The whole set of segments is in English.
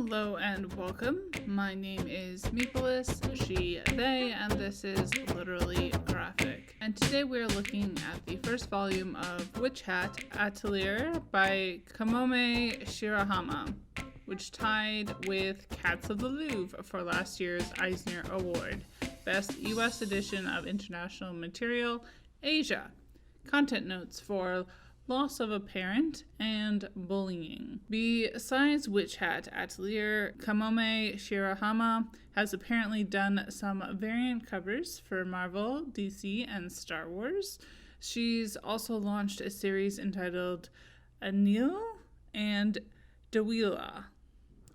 Hello and welcome. My name is Meepolis, she, they, and this is Literally Graphic. And today we're looking at the first volume of Witch Hat, Atelier by Kamome Shirahama, which tied with Cats of the Louvre for last year's Eisner Award, Best U.S. Edition of International Material, Asia. Content notes for loss of a parent, and bullying. Besides Witch Hat Atelier, Kamome Shirahama has apparently done some variant covers for Marvel, DC, and Star Wars. She's also launched a series entitled Anil and Dawila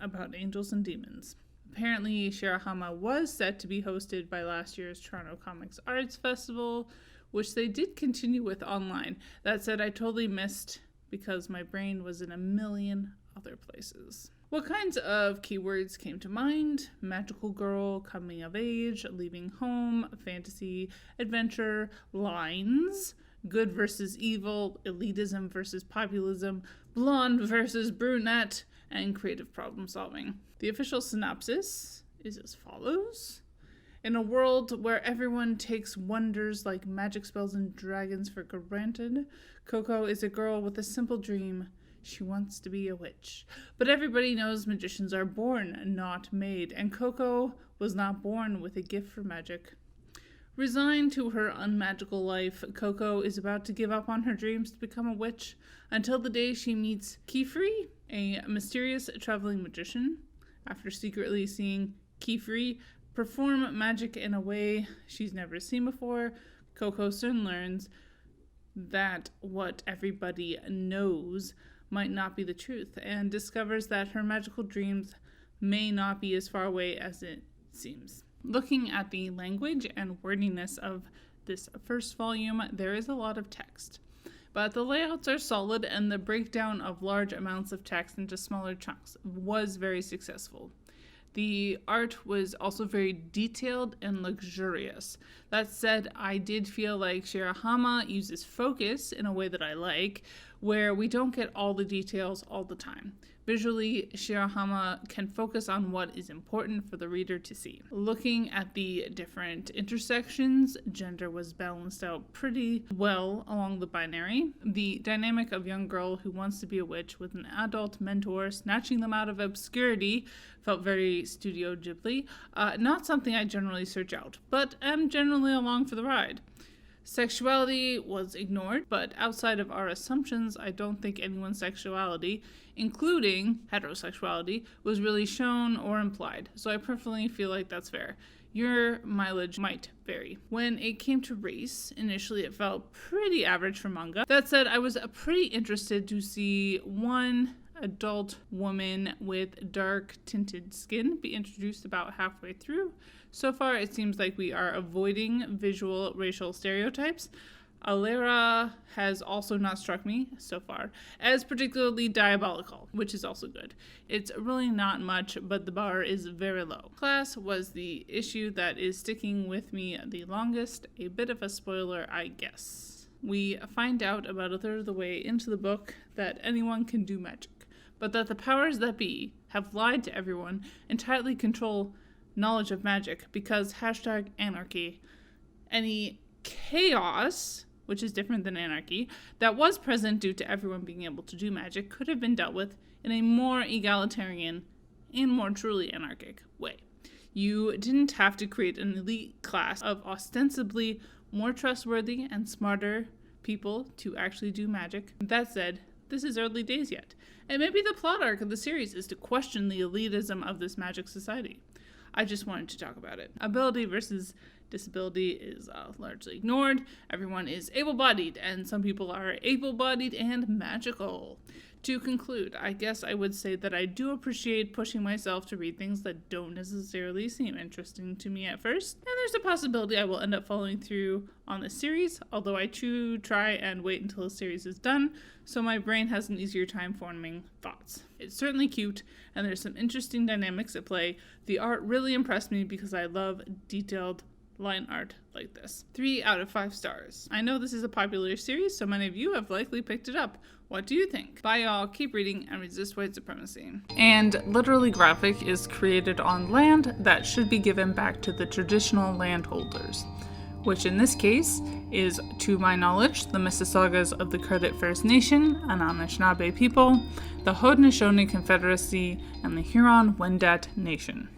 about angels and demons. Apparently, Shirahama was set to be hosted by last year's Toronto Comics Arts Festival, which they did continue with online. That said, I totally missed because my brain was in a million other places. What kinds of keywords came to mind? Magical girl, coming of age, leaving home, fantasy, adventure, lines, good versus evil, elitism versus populism, blonde versus brunette, and creative problem solving. The official synopsis is as follows. In a world where everyone takes wonders like magic spells and dragons for granted, Coco is a girl with a simple dream. She wants to be a witch. But everybody knows magicians are born, not made, and Coco was not born with a gift for magic. Resigned to her unmagical life, Coco is about to give up on her dreams to become a witch until the day she meets Qifrey, a mysterious traveling magician. After secretly seeing Qifrey perform magic in a way she's never seen before, Coco soon learns that what everybody knows might not be the truth and discovers that her magical dreams may not be as far away as it seems. Looking at the language and wordiness of this first volume, there is a lot of text, but the layouts are solid and the breakdown of large amounts of text into smaller chunks was very successful. The art was also very detailed and luxurious. That said, I did feel like Shirahama uses focus in a way that I like, where we don't get all the details all the time. Visually, Shirahama can focus on what is important for the reader to see. Looking at the different intersections, gender was balanced out pretty well along the binary. The dynamic of young girl who wants to be a witch with an adult mentor snatching them out of obscurity felt very Studio Ghibli. Not something I generally search out, but am generally along for the ride. Sexuality was ignored, but outside of our assumptions, I don't think anyone's sexuality, including heterosexuality, was really shown or implied, so I personally feel like that's fair. Your mileage might vary. When it came to race, initially it felt pretty average for manga. That said, I was pretty interested to see one adult woman with dark tinted skin be introduced about halfway through. So far, it seems like we are avoiding visual racial stereotypes. Alera has also not struck me, so far, as particularly diabolical, which is also good. It's really not much, but the bar is very low. Class was the issue that is sticking with me the longest, a bit of a spoiler, I guess. We find out about a third of the way into the book that anyone can do magic, but that the powers that be have lied to everyone and tightly control knowledge of magic because #anarchy. Any chaos, which is different than anarchy, that was present due to everyone being able to do magic could have been dealt with in a more egalitarian and more truly anarchic way. You didn't have to create an elite class of ostensibly more trustworthy and smarter people to actually do magic. That said, this is early days yet, and maybe the plot arc of the series is to question the elitism of this magic society. I just wanted to talk about it. Ability versus disability is largely ignored. Everyone is able-bodied, and some people are able-bodied and magical. To conclude, I guess I would say that I do appreciate pushing myself to read things that don't necessarily seem interesting to me at first, and there's a possibility I will end up following through on the series, although I try and wait until the series is done, so my brain has an easier time forming thoughts. It's certainly cute, and there's some interesting dynamics at play. The art really impressed me because I love detailed line art like this. 3 out of 5 stars. I know this is a popular series, so many of you have likely picked it up. What do you think? Bye y'all, keep reading and resist white supremacy. And Literally Graphic is created on land that should be given back to the traditional landholders, which in this case is, to my knowledge, the Mississaugas of the Credit First Nation, an Anishinaabe people, the Haudenosaunee Confederacy, and the Huron-Wendat Nation.